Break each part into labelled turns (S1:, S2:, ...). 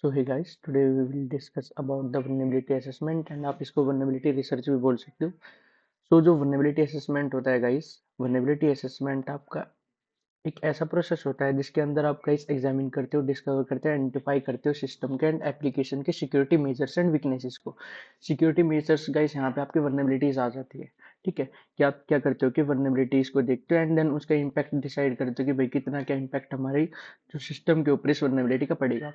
S1: So hey guys, today we will discuss about the vulnerability assessment and आप इसको vulnerability research भी बोल सकते हो। जो वल्नरेबिलिटी असेसमेंट होता है गाइस, वल्नरेबिलिटी असेसमेंट आपका एक ऐसा प्रोसेस होता है जिसके अंदर आप गाइस एग्जामिन करते हो, डिस्कवर करते हो, आइडेंटिफाई करते हो सिस्टम के एंड एप्लीकेशन के सिक्योरिटी मेजर्स एंड वीकनेसेस को। सिक्योरिटी मेजर्स गाइस यहाँ पे आपकी वल्नरेबिलिटीज आ जाती है। ठीक है, कि आप क्या करते हो कि वल्नरेबिलिटीज को देखते हो एंड देन उसका इम्पैक्ट डिसाइड करते हो कि भाई कितना क्या इम्पैक्ट हमारी जो सिस्टम के ऊपर इस वल्नरेबिलिटी का पड़ेगा।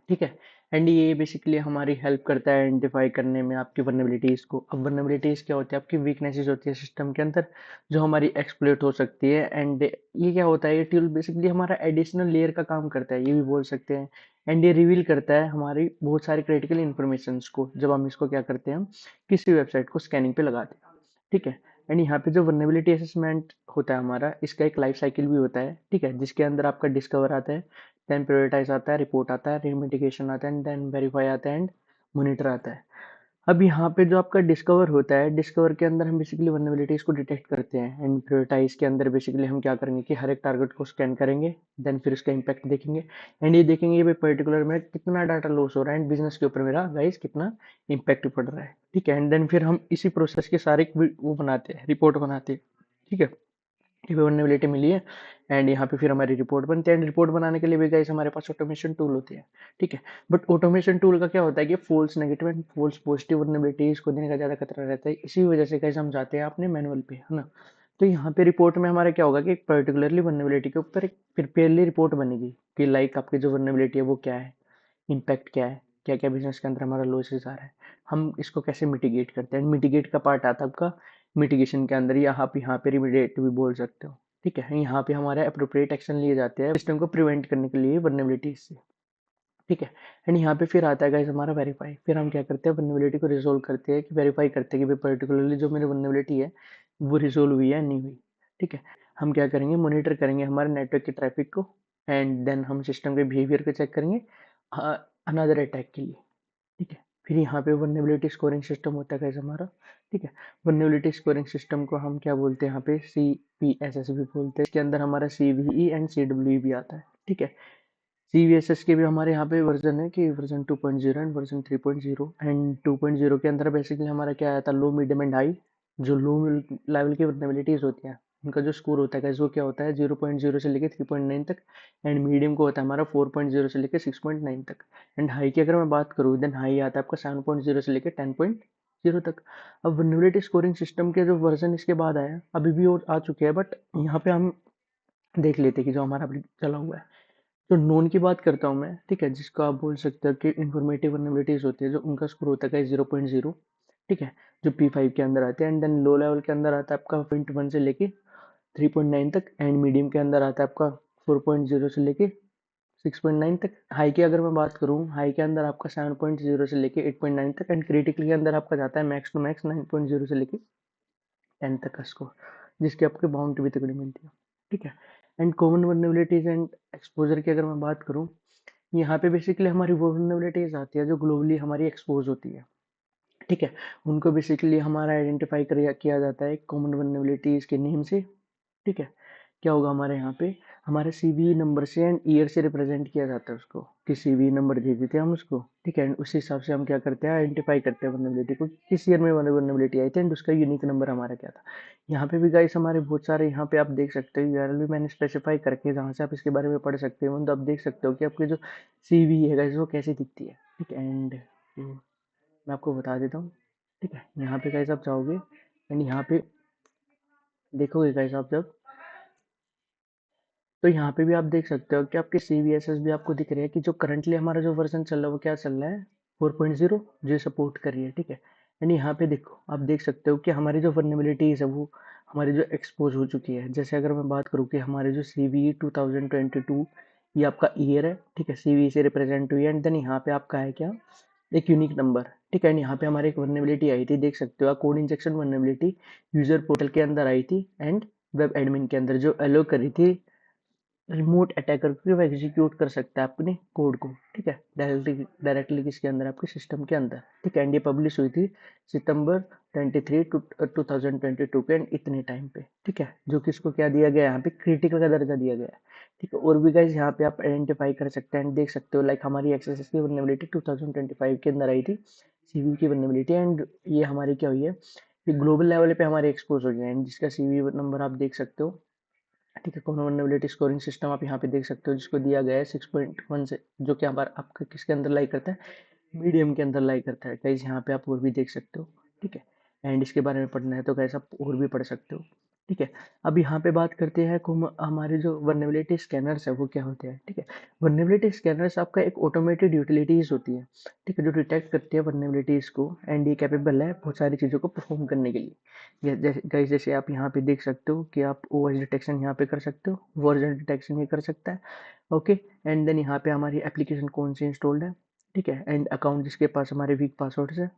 S1: ठीक है, एंड ये बेसिकली हमारी हेल्प करता है आइडेंटिफाई करने में आपकी वल्नरेबिलिटीज को। अब वल्नरेबिलिटीज क्या होती है, आपकी वीकनेसेस होती है सिस्टम के अंदर जो हमारी एक्सप्लोइट हो सकती है। एंड ये क्या होता है, ये टूल बेसिकली हमारा एडिशनल लेयर का काम करता है, ये भी बोल सकते हैं। एंड ये रिवील करता है हमारी बहुत सारी क्रिटिकल इन्फॉर्मेशन को, जब हम इसको क्या करते हैं, हम किसी वेबसाइट को स्कैनिंग पे लगाते हैं। ठीक है, एंड यहाँ पे जो वल्नरेबिलिटी असेसमेंट होता है हमारा, इसका एक लाइफ साइकिल भी होता है। ठीक है, जिसके अंदर आपका डिस्कवर आता है, देन प्रायोरिटाइज आता है, रिपोर्ट आता है, रिमिटिगेशन आता है, देन वेरीफाई आता है एंड मॉनिटर आता है। अब यहाँ पे जो आपका डिस्कवर होता है, डिस्कवर के अंदर हम बेसिकली वल्नरेबिलिटीज को डिटेक्ट करते हैं। एंड प्रायोरिटाइज के अंदर बेसिकली हम क्या करेंगे कि हर एक टारगेट को स्कैन करेंगे, देन फिर उसका इम्पैक्ट देखेंगे एंड ये देखेंगे भाई पर्टिकुलर में कितना डाटा लॉस हो रहा है एंड बिजनेस के ऊपर मेरा गाइस कितना इम्पैक्ट पड़ रहा है। ठीक है, एंड देन फिर हम इसी प्रोसेस के सारे वो बनाते हैं, रिपोर्ट बनाते हैं। ठीक है, वल्नरेबिलिटी मिली है एंड यहाँ पे फिर हमारी रिपोर्ट बनती है। एंड रिपोर्ट बनाने के लिए भी गाइस हमारे पास ऑटोमेशन टूल होती है। ठीक है, बट ऑटोमेशन टूल का क्या होता है कि false negative and false positive vulnerabilities को देने का ज्यादा खतरा रहता है, इसी वजह से गाइस हम जाते हैं अपने मैनुअल पे, है ना। तो यहाँ पे रिपोर्ट में हमारा क्या होगा कि एक पर्टिकुलरली वल्नरेबिलिटी के ऊपर एक प्रिपेयरली रिपोर्ट बनेगी कि लाइक आपकी जो वल्नरेबिलिटी है वो क्या है, इम्पैक्ट क्या है, क्या क्या बिजनेस के अंदर हमारा लॉसेस आ रहा है, हम इसको कैसे मिटिगेट करते हैं। मिटिगेट का पार्ट आता है आपका मिटिगेशन के अंदर, या आप यहाँ पे रिमिडिएट भी बोल सकते हो। ठीक है, यहाँ पे हमारे अप्रोप्रिएट एक्शन लिए जाते हैं सिस्टम को प्रिवेंट करने के लिए वल्नरेबिलिटीज से। ठीक है, एंड यहाँ पे फिर आता है गाइस हमारा वेरीफाई। फिर हम क्या करते हैं, वल्नरेबिलिटी को रिजोल्व करते हैं, कि वेरीफाई करते हैं कि भाई पर्टिकुलरली जो मेरी वल्नरेबिलिटी है वो रिजोल्व हुई है नहीं हुई। ठीक है, हम क्या करेंगे, मॉनिटर करेंगे हमारे नेटवर्क के ट्रैफिक को एंड देन हम सिस्टम के बिहेवियर को चेक करेंगे अनदर अटैक के लिए। ठीक है, फिर यहाँ पे वल्नरेबिलिटी स्कोरिंग सिस्टम होता है गाइस हमारा। ठीक है, वल्नरेबिलिटी स्कोरिंग सिस्टम को हम क्या बोलते हैं, यहाँ पे CPSS भी बोलते हैं। इसके अंदर हमारा CVE एंड CWE भी आता है। ठीक है, CVSS के भी हमारे यहाँ पे वर्जन है कि वर्जन 2.0 एंड वर्जन 3.0। एंड 2.0 के अंदर बेसिकली हमारा क्या आया था, लो मीडियम एंड हाई। जो लो लेवल की वल्नरेबिलिटीज होती हैं उनका जो स्कोर होता है वो क्या होता है, 0.0 से लेके 3.9 तक। एंड मीडियम को होता है हमारा 4.0 से लेके 6.9 तक। एंड हाई की अगर मैं बात करूँ, देन हाई आता है आपका 7.0 से लेके 10.0 तक। अब वल्नरेबिलिटी स्कोरिंग सिस्टम के जो वर्जन इसके बाद आया, अभी भी और आ चुके हैं, बट यहाँ पे हम देख लेते हैं कि जो हमारा अभी चला हुआ है। तो नोन की बात करता हूँ मैं। ठीक है, जिसको आप बोल सकते हो कि इंफॉर्मेटिव वल्नरेबिलिटीज होती है, जो उनका स्कोर होता है 0.0। ठीक है, जो P5 के अंदर आते हैं। एंड देन लो लेवल के अंदर आता है आपका 0.1 से लेके 3.9 तक। एंड मीडियम के अंदर आता है आपका 4.0 से लेके 6.9 तक। हाई की अगर मैं बात करूँ, हाई के अंदर आपका 7.0 से लेके 8.9 तक। एंड क्रिटिकल के अंदर आपका जाता है मैक्स टू मैक्स 9.0 से लेके 10 तक का स्कोर, जिसकी आपकी बाउंड्री भी तगड़ी मिलती है। ठीक है, and common vulnerabilities and exposure की अगर मैं बात करूँ, यहाँ पे बेसिकली हमारी वो वल्नरेबिलिटीज आती है जो ग्लोबली हमारी एक्सपोज होती है। ठीक है, उनको बेसिकली हमारा आइडेंटिफाई किया जाता है कॉमन वल्नरेबिलिटीज के नेम से। ठीक है, क्या होगा हमारे यहाँ पे, हमारे CVE नंबर से एंड ईयर से रिप्रेजेंट किया जाता है उसको, कि CVE नंबर दे देते हैं हम उसको। ठीक है, एंड उस हिसाब से हम क्या करते हैं, आइडेंटिफाई करते हैं वल्नरेबिलिटी को, किस ईयर में वल्नरेबिलिटी आई थी एंड उसका यूनिक नंबर हमारा क्या था। यहाँ पे भी गाइस हमारे बहुत सारे, यहाँ पे आप देख सकते हो URL भी मैंने स्पेसिफाई करके, जहाँ से आप इसके बारे में पढ़ सकते हो। तो आप देख सकते हो कि आपकी जो CVE है गाइस वो कैसी दिखती है। ठीक है, एंड मैं आपको बता देता हूँ। ठीक है, यहाँ पे गाइस आप जाओगे एंड यहाँ पे देखोगे गाइस आप जब, तो यहाँ पे भी आप देख सकते हो कि आपके CVSS भी आपको दिख रहे हैं कि जो करंटली हमारा जो वर्जन चल रहा है वो क्या चल रहा है, 4.0, जो सपोर्ट कर रही है। ठीक है, एंड यहाँ पे देखो आप देख सकते हो कि हमारी जो वर्नेबिलिटीज है वो हमारी जो एक्सपोज हो चुकी है। जैसे अगर मैं बात करूँ कि हमारे जो CVE 2022 ये आपका ईयर है। ठीक है, CVE से रिप्रेजेंट हुई है। एंड देन यहाँ पे आपका है क्या, एक यूनिक नंबर। ठीक है, एंड यहाँ पे हमारी एक वर्नेबिलिटी आई थी, देख सकते हो code injection vulnerability user portal के अंदर आई थी एंड वेब एडमिन के अंदर, जो अलो करी थी रिमोट अटैकर को वो एग्जीक्यूट कर सकता है अपने कोड को, ठीक है, डायरेक्टली डायरेक्टली किसके अंदर, आपके सिस्टम के अंदर, ठीक है। एंड ये पब्लिश हुई थी सितंबर 23 2022 के एंड इतने टाइम पे, ठीक है, जो कि इसको क्या दिया गया है यहाँ पे, क्रिटिकल का दर्जा दिया गया है, ठीक है। और भी गाइज यहाँ पे आप आइडेंटिफाई कर सकते हैं एंड देख सकते हो, लाइक हमारी एक्सेस की वल्नरेबिलिटी 2025 के अंदर आई थी, सीवी की वल्नरेबिलिटी, एंड ये हमारी क्या हुई है, ये ग्लोबल लेवल पे हमारे एक्सपोज हो गया है, एंड जिसका सीवी नंबर आप देख सकते हो, ठीक है। कॉमन वल्नरेबिलिटी स्कोरिंग सिस्टम आप यहाँ पे देख सकते हो, जिसको दिया गया है 6.1 से, जो कि हमारा आपका किसके अंदर लाई करता है, मीडियम के अंदर लाई करता है गाइस। यहाँ पे आप और भी देख सकते हो, ठीक है। एंड इसके बारे में पढ़ना है तो गाइस आप और भी पढ़ सकते हो, ठीक है। अब यहाँ पे बात करते हैं कि हमारे जो वर्नेबिलिटी स्कैनर्स है वो क्या होते हैं, ठीक है। वर्नेबिलिटी स्कैनर्स आपका एक ऑटोमेटेड यूटिलिटीज होती है, ठीक है, जो डिटेक्ट करती है वर्नेबिलिटीज को, एंड ये कैपेबल है बहुत सारी चीज़ों को परफॉर्म करने के लिए। जैसे गाइस, जैसे आप यहाँ पे देख सकते हो कि आप ओएस डिटेक्शन यहाँ पे कर सकते हो, वर्जन डिटेक्शन ये कर सकता है, ओके। एंड देन यहाँ पे हमारी एप्लीकेशन कौन सी इंस्टॉल्ड है, ठीक है, एंड अकाउंट जिसके पास हमारे वीक पासवर्ड्स है,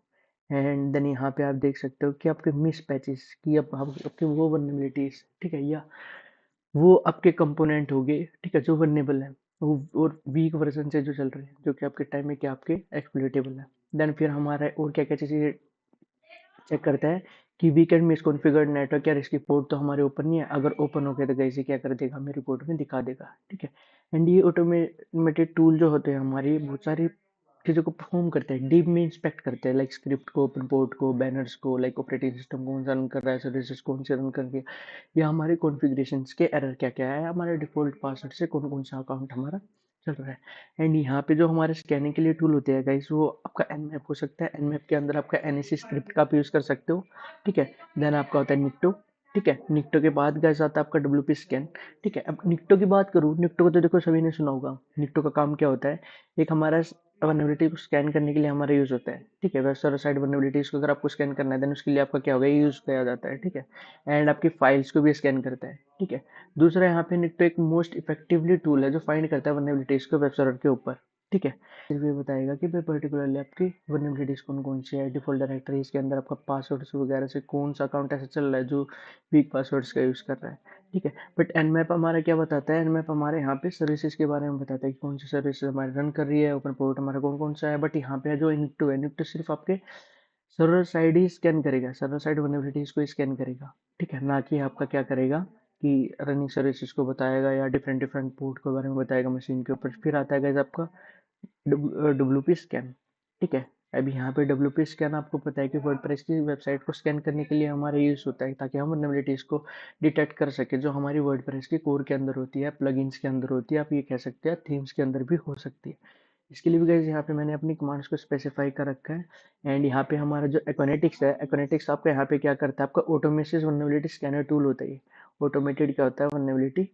S1: एंड देन यहाँ पे आप देख सकते हो कि आपके मिस पैचेस की आपके वो वल्नरेबिलिटीज, ठीक है, या वो आपके कंपोनेंट हो गए, ठीक है, जो वल्नरेबल है, वो और वीक वर्जन से जो चल रहे हैं, जो कि आपके टाइम में क्या आपके एक्सप्लोइटेबल है। देन फिर हमारा और क्या क्या चीज़ें चेक करता है कि वीकेंड मिसकॉन्फिगर्ड नेटवर्क या रिस्की पोर्ट तो हमारे ओपन नहीं है, अगर ओपन हो गया तो कैसे क्या कर देगा, हमें रिपोर्ट में दिखा देगा, ठीक है। एंड ये ऑटोमेटेड टूल जो होते हैं हमारी बहुत सारी चीज़ों को परफॉर्म करते हैं, डीप में इंस्पेक्ट करते हैं, लाइक स्क्रिप्ट को, ओपन पोर्ट को, बैनर्स को, लाइक ऑपरेटिंग सिस्टम कौन सा रन कर रहा है, सर्विसेज कौन से रन कर रही है, या हमारे कॉन्फ़िगरेशन के एरर क्या क्या है, हमारे डिफ़ॉल्ट पासवर्ड से कौन कौन सा अकाउंट हमारा चल रहा है। एंड यहाँ पे जो हमारे स्कैनिंग के लिए टूल होते हैं गाइस, वो आपका एनमैप हो सकता है, एनमैप के अंदर आपका एनएससी स्क्रिप्ट का आप यूज़ कर सकते हो, ठीक है। देन आपका होता है निक्टो, ठीक है, निक्टो के बाद गाइस आता है आपका डब्ल्यूपी स्कैन, ठीक है। अब निक्टो की बात करूँ, निक्टो को तो देखो सभी ने सुना होगा, निक्टो का काम क्या होता है, एक हमारा वल्नरेबिलिटी को स्कैन करने के लिए हमारा यूज़ होता है, ठीक है। वेब सर्वर साइड वल्नरेबिलिटीज को अगर आपको स्कैन करना है, देन उसके लिए आपका क्या होगा, ये यूज़ किया जाता है, ठीक है। एंड आपकी फाइल्स को भी स्कैन करता है, ठीक है। दूसरा यहाँ पे निक्टो एक मोस्ट इफेक्टिवली टूल है जो फाइंड करता है वल्नरेबिलिटीज को वेब सर्वर के ऊपर, ठीक है। फिर भी बताएगा कि भाई पर्टिकुलरली आपकी वल्नरेबिलिटीज कौन कौन सी है, डिफॉल्ट डायरेक्टरी इसके अंदर आपका पासवर्ड्स वगैरह से कौन सा अकाउंट ऐसा चल रहा है जो वीक पासवर्ड्स का यूज़ कर रहा है, ठीक है। बट एनमैप हमारा क्या बताता है, एनमैप हमारे यहाँ पे सर्विसेज के बारे में बताता है कि कौन सी सर्विसेज हमारी रन कर रही है, ओपन पोर्ट हमारा कौन कौन सा है। बट यहाँ पे जो निक्टो है, निक्टो सिर्फ आपके सर्वर साइड ही स्कैन करेगा, सर्वर साइड वल्नरेबिलिटीज को स्कैन करेगा, ठीक है, ना कि आपका क्या करेगा कि रनिंग सर्विसेज को बताएगा या डिफरेंट डिफरेंट पोर्ट के बारे में बताएगा मशीन के ऊपर। फिर आता है गाइस आपका डब्ल्यूपी स्कैन, ठीक है। अभी यहाँ पे डब्ल्यूपी स्कैन आपको पता है कि वर्डप्रेस की वेबसाइट को स्कैन करने के लिए हमारा यूज़ होता है, ताकि हम वल्नरेबिलिटीज को डिटेक्ट कर सके, जो हमारी वर्डप्रेस की कोर के अंदर होती है, प्लगइन्स के अंदर होती है, आप ये कह सकते हैं थीम्स के अंदर भी हो सकती है। इसके लिए भी गाइस यहाँ पे मैंने अपनी कमांड्स को स्पेसिफाई कर रखा है। एंड यहाँ पे हमारा जो एकोनेटिक्स है, एकोनेटिक्स आपका यहाँ पे क्या करता है, आपका ऑटोमेटेड वल्नरेबिलिटी स्कैनर टूल होता है। ऑटोमेटेड क्या होता है, वल्नरेबिलिटी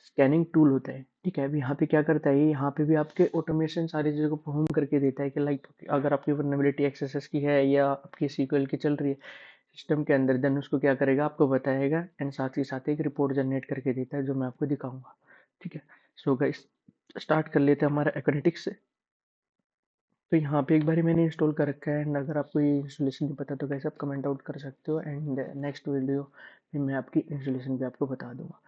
S1: स्कैनिंग टूल होता है, ठीक है। अभी यहाँ पे क्या करता है, ये यहाँ पे भी आपके ऑटोमेशन सारी चीज़ों को परफॉर्म करके देता है कि लाइक अगर आपकी वल्नरेबिलिटी एक्सेस की है या आपकी सीक्वल की चल रही है सिस्टम के अंदर, देन उसको क्या करेगा, आपको बताएगा, एंड साथ ही साथ एक रिपोर्ट जनरेट करके देता है जो मैं आपको दिखाऊंगा, ठीक है। सो गाइस, स्टार्ट कर लेते हैं हमारा एकोनेटिक्स से। तो यहाँ पे एक बार मैंने इंस्टॉल कर रखा है, एंड अगर आपको ये इंस्टॉलेशन नहीं पता तो कैसे आप कमेंट आउट कर सकते हो, एंड नेक्स्ट वीडियो में मैं आपकी इंस्टॉलेशन भी आपको बता दूंगा।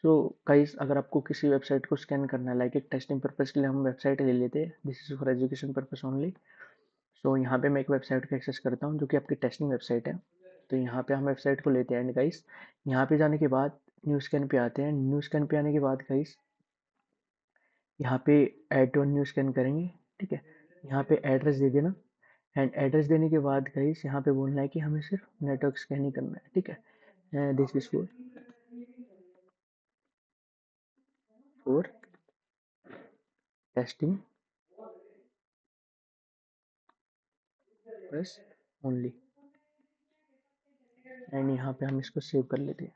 S1: सो गाइस, अगर आपको किसी वेबसाइट को स्कैन करना है, लाइक एक टेस्टिंग पर्पज़ के लिए हम वेबसाइट ले लेते हैं, this is for education purpose only. So यहाँ पे मैं एक वेबसाइट को एक्सेस करता हूँ जो कि आपकी टेस्टिंग वेबसाइट है। तो यहाँ पे हम वेबसाइट को लेते हैं, एंड गाइस यहाँ पे जाने के बाद न्यू स्कैन पे आते हैं। न्यू स्कैन पे आने के बाद गाइस यहाँ पे ऐड टू न्यू स्कैन करेंगे, ठीक है। यहाँ पे एड्रेस दे देना, एंड एड्रेस देने के बाद गाइस यहाँ पे बोलना है कि हमें सिर्फ नेटवर्क स्कैन ही करना है, ठीक है। दिस इज फॉर टेस्टिंग बस ओनली, एंड यहाँ पे हम इसको सेव कर लेते हैं।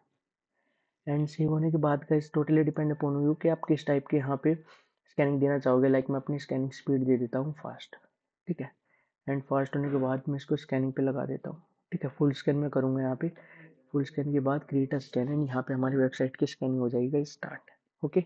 S1: एंड सेव होने के बाद guys totally depend upon you कि आप किस टाइप के यहाँ पे स्कैनिंग देना चाहोगे। लाइक मैं अपनी स्कैनिंग स्पीड दे देता हूँ फास्ट, ठीक है। एंड फास्ट होने के बाद मैं इसको स्कैनिंग पे लगा देता हूँ, ठीक है। फुल स्कैन में करूँगा यहाँ पे, फुल स्कैन के बाद क्रिएट अ स्कैन, एंड यहाँ पे हमारी वेबसाइट की स्कैनिंग हो जाएगी स्टार्ट, ओके।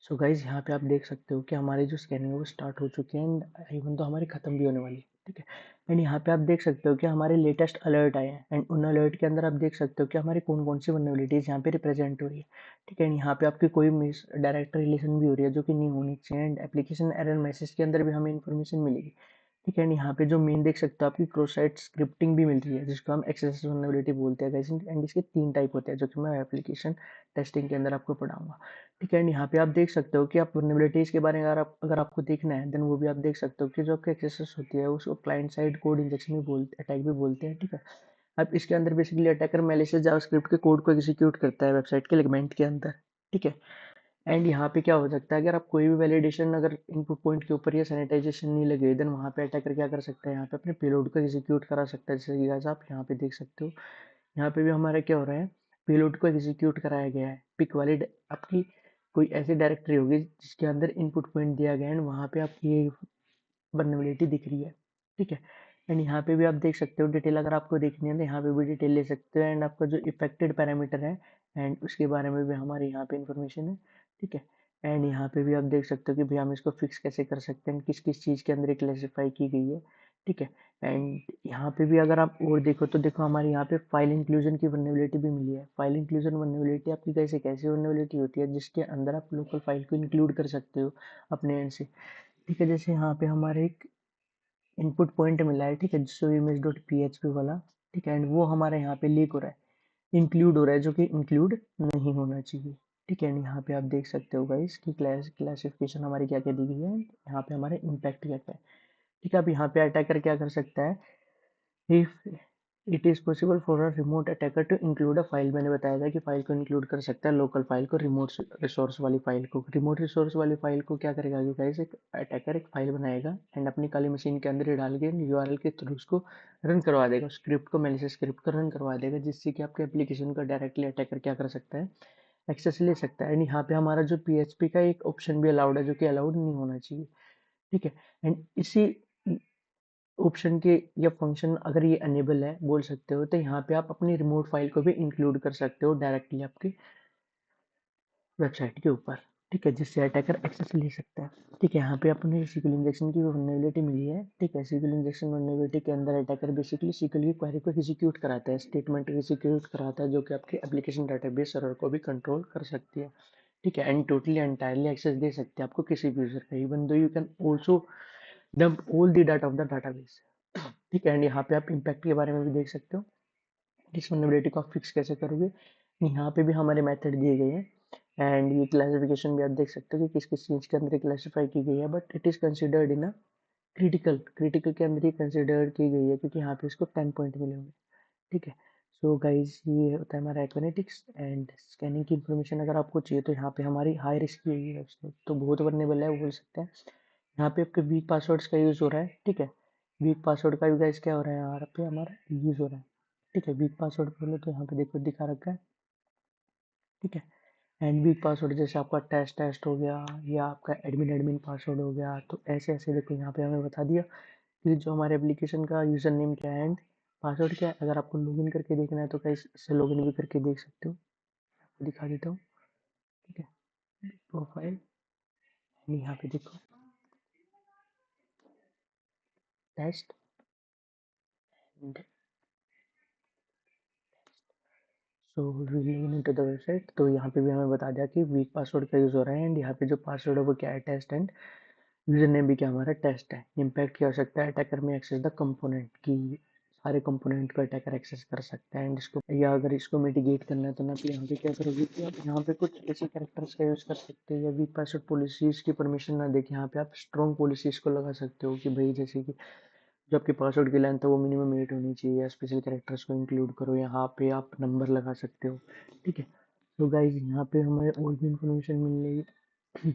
S1: सो गाइज यहाँ पे आप देख सकते हो कि हमारी जो स्कैनिंग है वो स्टार्ट हो चुकी है, एंड इवन तो हमारी ख़त्म भी होने वाली है। ठीक है। एंड यहाँ पे आप देख सकते हो कि हमारे लेटेस्ट अलर्ट आए हैं, एंड उन अलर्ट के अंदर आप देख सकते हो कि हमारी कौन कौन सी वनरेबिलिटीज यहाँ पे रिप्रेजेंट हो रही है। ठीक है, यहाँ पे आपकी कोई मिस डायरेक्ट रिलेशन भी हो रही है जो कि नहीं होनी चाहिए, एंड एप्लीकेशन एरर मैसेज के अंदर भी हमें इन्फॉर्मेशन मिलेगी। ठीक है, यहाँ पे जो मेन देख सकते हो आपकी क्रॉस साइट स्क्रिप्टिंग भी मिल रही है, जिसको हम एक्सेस वल्नरेबिलिटी बोलते हैं गाइस, एंड इसके 3 टाइप होते हैं जो कि मैं एप्लीकेशन टेस्टिंग के अंदर आपको पढ़ाऊंगा। ठीक है, एंड यहाँ पे आप देख सकते हो कि आप वल्नरेबिलिटीज के बारे में अगर आपको देखना है, देन वो भी आप देख सकते हो कि जो आपकी एक्सेस होती है उसको क्लाइंट साइड कोड इंजेक्शन भी बोलते अटैक भी बोलते हैं। ठीक है, अब इसके अंदर बेसिकली अटैकर मैलिशियस जावास्क्रिप्ट के कोड को एग्जीक्यूट करता है वेबसाइट के सेगमेंट के अंदर। ठीक है, एंड यहाँ पे क्या हो सकता है, अगर आप कोई भी वैलिडेशन अगर इनपुट पॉइंट के ऊपर या सैनिटाइजेशन नहीं लगे, देन वहाँ पे अटैकर क्या कर सकता है, यहाँ पे अपने पेलोड को एग्जीक्यूट करा सकता है, जैसे कि guys आप यहाँ पे देख सकते हो। यहाँ पे भी हमारा क्या हो रहा है, पेलोड को एग्जीक्यूट कराया गया है। पिक वाली आपकी कोई ऐसी डायरेक्टरी होगी जिसके अंदर इनपुट पॉइंट दिया गया है, एंड वहाँ पे आपकी ये वल्नरेबिलिटी दिख रही है। ठीक है, एंड यहाँ पे भी आप देख सकते हो डिटेल, अगर आपको देखनी है तो यहाँ पे भी डिटेल ले सकते हो, एंड आपका जो इफेक्टेड पैरामीटर है एंड उसके बारे में भी हमारे यहाँ पे इंफॉर्मेशन है। ठीक है, एंड यहाँ पे भी आप देख सकते हो कि भाई हम इसको फिक्स कैसे कर सकते हैं, किस किस चीज़ के अंदर ये क्लासीफाई की गई है। ठीक है, एंड यहाँ पे भी अगर आप और देखो तो देखो हमारे यहाँ पे फाइल इंक्लूजन की वल्नरेबिलिटी भी मिली है। फाइल इंक्लूजन वल्नरेबिलिटी आपकी कैसे कैसी वल्नरेबिलिटी होती है जिसके अंदर आप लोकल फाइल को इंक्लूड कर सकते हो अपने एंड से। ठीक है, जैसे यहाँ पे हमारे एक इनपुट पॉइंट मिला है, ठीक है, जिसको image dot P H P वाला। ठीक है, एंड वो हमारे यहाँ पे लीक हो रहा है, इंक्लूड हो रहा है, जो कि इंक्लूड नहीं होना चाहिए। ठीक है, एंड यहाँ पे आप देख सकते हो गाइस कि क्लासिफिकेशन हमारी क्या क्या दी गई है, यहाँ पे हमारे इम्पैक्ट क्या क्या है। ठीक है, अब यहाँ पे अटैकर क्या कर सकता है, if it is possible for a remote attacker to include a file, मैंने बताया था कि फाइल को इंक्लूड कर सकता है, लोकल फाइल को, रिमोट रिसोर्स वाली फाइल को। रिमोट रिसोर्स वाली फाइल को क्या करेगा कि गाइस एक अटैकर एक फाइल बनाएगा एंड अपनी काली मशीन के अंदर ही डाल के यूआरएल के थ्रू उसको रन करवा देगा, स्क्रिप्ट को, मेलिशियस स्क्रिप्ट को रन करवा देगा, जिससे कि आपके एप्लीकेशन का डायरेक्टली अटैकर क्या कर सकता है, एक्सेस ले सकता है। एंड यहाँ पे हमारा जो पीएचपी का एक ऑप्शन भी अलाउड है जो कि अलाउड नहीं होना चाहिए। ठीक है, एंड इसी ऑप्शन के या फंक्शन अगर ये अनेबल है बोल सकते हो, तो यहाँ पे आप अपनी रिमोट फाइल को भी इंक्लूड कर सकते हो डायरेक्टली आपकी वेबसाइट के ऊपर। ठीक है, जिससे अटैकर एक्सेस ले सकता है। ठीक है, यहाँ पे अपने सीक्वल इंजेक्शन की वल्नरेबिलिटी मिली है। ठीक है, सीक्वल इंजेक्शन वल्नरेबिलिटी के अंदर अटैकर बेसिकली सीक्वल की क्वेरी को एग्जीक्यूट कराता है, स्टेटमेंट एग्जीक्यूट कराता है, जो कि आपके एप्लीकेशन डाटाबेस सर्वर को भी कंट्रोल कर सकती है। ठीक है, एंड टोटली एंटायरली एक्सेस दे सकते हैं आपको किसी भी यूजर का, even though you can also dump all the data of the database. ठीक है, एंड यहाँ पे आप इम्पैक्ट के बारे में भी देख सकते हो, इस वल्नरेबिलिटी को आप फिक्स कैसे करोगे। यहाँ पे भी हमारे मेथड दिए गए हैं, एंड ये क्लासिफिकेशन भी आप देख सकते हो कि किस किस चीज़ के अंदर क्लासीफाई की गई है, but it is considered in a critical, critical के अंदर ही कंसिडर की गई है क्योंकि यहाँ पे इसको 10 पॉइंट मिले होंगे। ठीक है, सो गाइज ये होता है हमारा एक्वेनेटिक्स एंड स्कैनिंग की इन्फॉर्मेशन। अगर आपको चाहिए तो यहाँ पे हमारी हाई रिस्क की हुई है उसमें, तो बहुत वर्नेबल है वो बोल सकते हैं। यहाँ पे आपके वीक पासवर्ड्स का यूज़ हो रहा है। ठीक है, वीक पासवर्ड का भी गाइस क्या हो रहा है, यहाँ पे हमारा यूज़ हो रहा है। ठीक है, वीक पासवर्ड बोलो तो यहाँ पे देखो दिखा रखा है। ठीक है, एंड वीक पासवर्ड जैसे आपका टेस्ट टेस्ट हो गया या आपका एडमिन एडमिन पासवर्ड हो गया, तो ऐसे ऐसे देखो यहाँ पे हमें बता दिया कि जो हमारे एप्लीकेशन का यूज़र नेम क्या है एंड पासवर्ड क्या है। अगर आपको लॉगिन करके देखना है तो गाइस इससे लॉगिन भी करके देख सकते हो, आपको दिखा देता हूँ। ठीक है, प्रोफाइल, यहाँ पे देखो test, so login into the website, तो यहाँ पे भी हमें बता दिया कि वीक पासवर्ड का यूज़ हो रहा है, एंड यहाँ पे जो पासवर्ड है वो क्या है, टेस्ट, एंड यूजर नेम भी क्या हमारा टेस्ट है। इम्पैक्ट क्या हो सकता है, अटैकर में एक्सेस द कंपोनेंट की, सारे कंपोनेंट को अटैकर एक्सेस कर सकता है, एंड इसको या अगर इसको मिटिगेट करना है तो ना तो यहाँ पे क्या करोगे कि आप यहाँ पे कुछ ऐसे कैरेक्टर्स का यूज़ कर सकते हो, या वीक पासवर्ड पॉलिसीज की परमिशन ना देके यहाँ पे आप स्ट्रॉन्ग पॉलिसीज को लगा सकते हो कि भाई जैसे कि जो आपके पासवर्ड की लेंथ है वो मिनिमम 8 होनी चाहिए, या स्पेशल कैरेक्टर्स को इंक्लूड करो, यहाँ पे आप नंबर लगा सकते हो। ठीक है, तो गाइज यहाँ पे हमें और भी इंफॉर्मेशन मिलेगी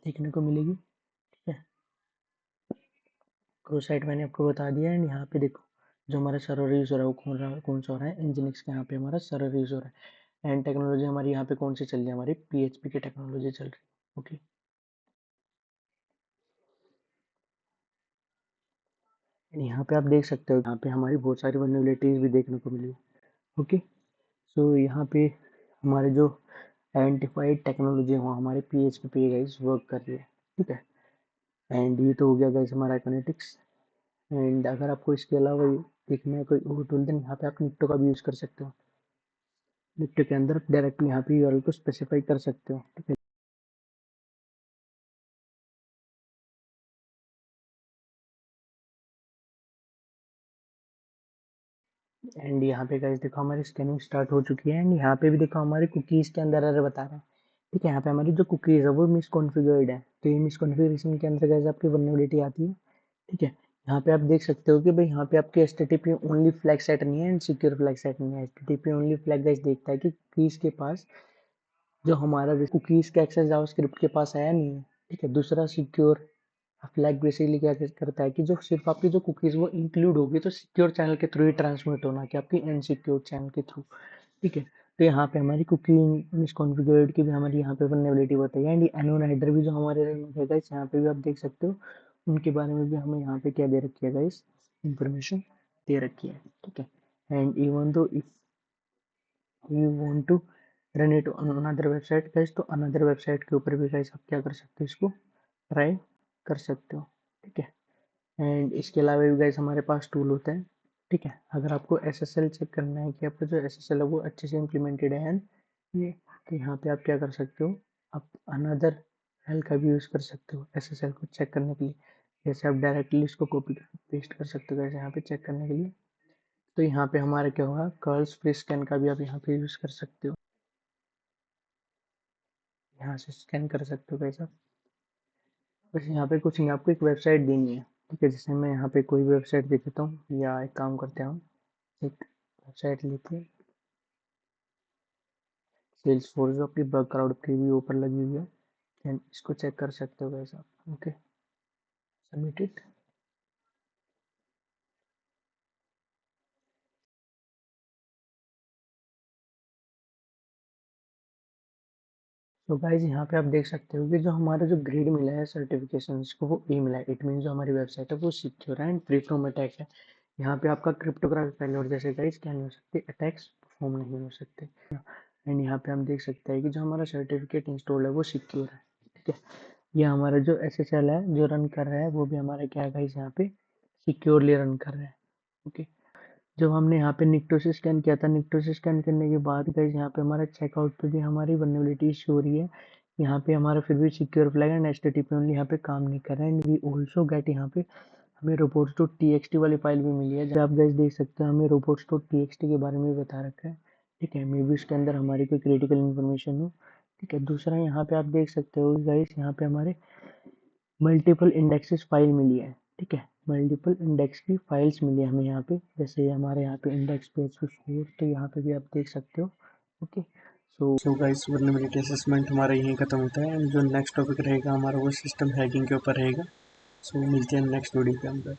S1: देखने को मिलेगी। ठीक है, क्रॉस साइट मैंने आपको बता दिया, एंड यहाँ पे देखो जो हमारा सर्वर यूज़ हो रहा है वो कौन सा हो रहा है, एनजिनिक्स का यहाँ पे हमारा सर्वर यूज़ हो रहा है, एंड टेक्नोलॉजी हमारी यहाँ पे कौन सी चल रही है, हमारी पीएचपी की टेक्नोलॉजी चल रही है। ओके, एंड यहाँ पे आप देख सकते हो यहाँ पे हमारी बहुत सारी वल्नरेबिलिटीज भी देखने को मिली। ओके, सो यहाँ पे हमारे जो आइडेंटिफाइड टेक्नोलॉजी है वो हमारे पीएचपी पे गाइस वर्क कर रही है। ठीक है, एंड ये तो हो गया गाइस हमारा एकोनेटिक्स। एंड अगर आपको इसके अलावा देखना है कोई और टूल, देन यहाँ पे आप निक्टो का भी यूज़ कर सकते हो। निक्टो के अंदर डायरेक्टली यहाँ पे यूआरएल को स्पेसिफाई कर सकते हो, ठीक है। एंड यहाँ पे गाइस देखो हमारी स्कैनिंग स्टार्ट हो चुकी है, एंड यहाँ पे भी देखो हमारी कुकीज़ के अंदर एरर बता रहा है, ठीक है। यहाँ पे हमारी जो कुकीज़ है वो मिसकॉन्फ़िगर्ड है, तो ये मिसकॉन्फ़िगरेशन के अंदर गाइस आपकी वल्नरेबिलिटी आती है, ठीक है। यहाँ पे आप देख सकते हो कि भाई यहाँ पे आपके एचटीटीपी ओनली फ्लैग सेट नहीं है एंड सिक्योर फ्लैग सेट नहीं है। एचटीटीपी ओनली फ्लैग गाइस देखता है कि कुकीज़ के पास जो हमारा कुकीज़ का एक्सेस जावास्क्रिप्ट के पास आया नहीं है, ठीक है। दूसरा सिक्योर फ्लैग बेसिकली क्या करता है कि जो सिर्फ आपकी जो कुकीज़ वो इंक्लूड होगी तो सिक्योर चैनल के थ्रू ही ट्रांसमिट होना, कि आपकी अनसिक्योर चैनल के थ्रू, ठीक है। तो यहाँ पे हमारी कुकी मिसकॉन्फ़िगर्ड की भी हमारी यहाँ पे वल्नरेबिलिटी बताई है, एंड एनोन हेडर भी जो हमारे है गाइस, यहाँ पे भी आप देख सकते हो उनके बारे में भी हमें यहाँ पे क्या दे रखी है गाइस, इंफॉर्मेशन दे रखी है, ठीक है। And even though if you want to run it on another website guys, तो अनदर वेबसाइट के ऊपर भी गाइस आप क्या कर सकते हो, इसको ट्राई कर सकते हो, ठीक है। एंड इसके अलावा भी गाइस हमारे पास टूल होता है, ठीक है। अगर आपको एसएसएल चेक करना है कि आपका जो एसएसएल है वो अच्छे से इम्प्लीमेंटेड है, एंड ये तो यहाँ पे आप क्या कर सकते हो, आप अनदर हेल का भी यूज़ कर सकते हो एसएसएल को चेक करने के लिए। जैसे आप डायरेक्टली इसको कॉपी पेस्ट कर सकते हो जैसे यहाँ पे चेक करने के लिए, तो यहाँ पे हमारा क्या होगा, कर्ल्स फ्री स्कैन का भी आप यहाँ पे यूज़ कर सकते हो, यहाँ से स्कैन कर सकते हो कैसा। बस यहाँ पे कुछ नहीं, आपको एक वेबसाइट देनी है, ठीक है। जैसे मैं यहाँ पे कोई वेबसाइट दे देता हूँ, या एक काम करते हैं हम, एक वेबसाइट लेते हैं सेल्स फोर्स जो आपकी बैकग्राउंड की भी ऊपर लगी हुई है, एंड इसको चेक कर सकते हो वैसा, ओके। Submit it. तो गाइज यहाँ पे आप देख सकते हो कि जो हमारा जो ग्रेड मिला है सर्टिफिकेशन को वो ए मिला है, इट मीन जो हमारी वेबसाइट है वो सिक्योर है एंड फ्री फ्रॉम अटैक है। यहाँ पे आपका क्रिप्टोग्राफी फेलियर जैसे गाइज क्या नहीं हो सकते, अटैक्स परफॉर्म नहीं हो सकते। एंड यहाँ पे हम देख सकते हैं कि जो हमारा सर्टिफिकेट इंस्टॉल है वो सिक्योर है, ठीक है। ये हमारा जो एसएसएल है जो रन कर रहा है वो भी हमारा क्या है गाइज, यहाँ पे सिक्योरली रन कर रहा है, ओके। जब हमने यहाँ पे निक्टो से स्कैन किया था, निक्टो से स्कैन करने के बाद गाइज यहाँ पे हमारा चेकआउट पे भी हमारी वल्नरेबिलिटी शो हो रही है। यहाँ पे हमारा फिर भी secure flag and HTTP only यहाँ पे काम नहीं कर रहा है, एंड वी ऑल्सो गेट यहाँ पे हमें रोबोट्स डॉट टीएक्सटी वाली फाइल भी मिली है, जहाँ आप गाइज देख सकते हो हमें रोबोट्स डॉट टीएक्सटी के बारे में भी बता रखा है, ठीक है। मे बी उसके अंदर हमारी कोई क्रिटिकल इन्फॉर्मेशन हो, ठीक है। दूसरा यहाँ पे आप देख सकते हो गाइज यहाँ पे हमारे मल्टीपल इंडेक्सेस फाइल मिली है, ठीक है। मल्टीपल इंडेक्स की फाइल्स मिली है हमें यहाँ पे, जैसे हमारे यहाँ पे इंडेक्स पेज कुछ हो तो यहाँ पे भी आप देख सकते हो, okay. So guys vulnerability assessment हमारा यहीं खत्म होता है, एंड जो नेक्स्ट टॉपिक रहेगा हमारा वो सिस्टम हैकिंग के ऊपर रहेगा। सो मिलते हैं नेक्स्ट वीडियो के अंदर।